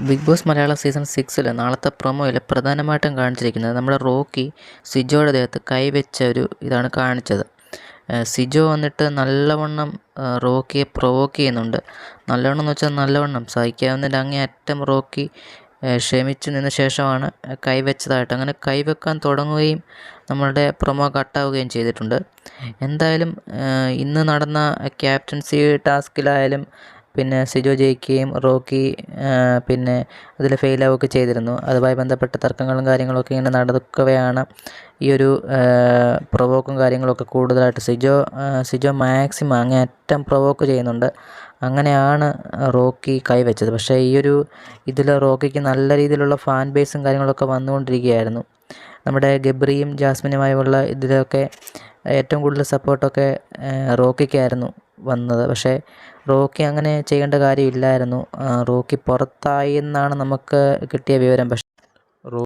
Big boss Malayalam season 6 നാളത്തെ പ്രൊമോയിൽ പ്രധാനമായിട്ടും കാണിച്ചിരിക്കുന്നത് നമ്മുടെ റോക്കി സിജോയുടെ ദേഹത്ത് കൈവച്ച ഒരു ഇതാണ് കാണിച്ചത്. സിജോ വന്നിട്ട് നല്ലവണ്ണം റോക്കിയെ പ്രൊവോക്ക് ചെയ്യുന്നുണ്ട്. നല്ലവണ്ണം എന്ന് വെച്ചാൽ നല്ലവണ്ണം സഹിക്കാവുന്നതിൻ്റെ അങ്ങേയറ്റം റോക്കി ക്ഷമിച്ചു നിന്ന ശേഷമാണ് കൈവച്ചതായിട്ട് അങ്ങനെ കൈവെക്കാൻ തുടങ്ങുകയും നമ്മളുടെ പ്രൊമോ കട്ടാവുകയും ചെയ്തിട്ടുണ്ട്. എന്തായാലും ഇന്ന് നടന്ന ക്യാപ്റ്റൻസി ടാസ്കിലായാലും പിന്നെ സിജോ ജയിക്കുകയും റോക്കി പിന്നെ അതിൽ ഫെയിലാവുകയൊക്കെ ചെയ്തിരുന്നു. അതുമായി ബന്ധപ്പെട്ട തർക്കങ്ങളും കാര്യങ്ങളൊക്കെ ഇങ്ങനെ നടക്കവെയാണ് ഈ ഒരു പ്രൊവോക്കും കാര്യങ്ങളൊക്കെ കൂടുതലായിട്ട് സിജോ മാക്സിമം അങ്ങേയറ്റം പ്രൊവോക്ക് ചെയ്യുന്നുണ്ട്. അങ്ങനെയാണ് റോക്കി കൈവച്ചത്. പക്ഷേ ഈ ഒരു ഇതിൽ റോക്കിക്ക് നല്ല രീതിയിലുള്ള ഫാൻ ബേസും കാര്യങ്ങളൊക്കെ വന്നുകൊണ്ടിരിക്കുകയായിരുന്നു. നമ്മുടെ ഗബ്രിയും ജാസ്മിനുമായുള്ള ഇതിലൊക്കെ ഏറ്റവും കൂടുതൽ സപ്പോർട്ടൊക്കെ റോക്കിക്കായിരുന്നു വന്നത്. പക്ഷേ റോക്കി അങ്ങനെ ചെയ്യേണ്ട കാര്യമില്ലായിരുന്നു. റോക്കി പുറത്തായി എന്നാണ് നമുക്ക് കിട്ടിയ വിവരം.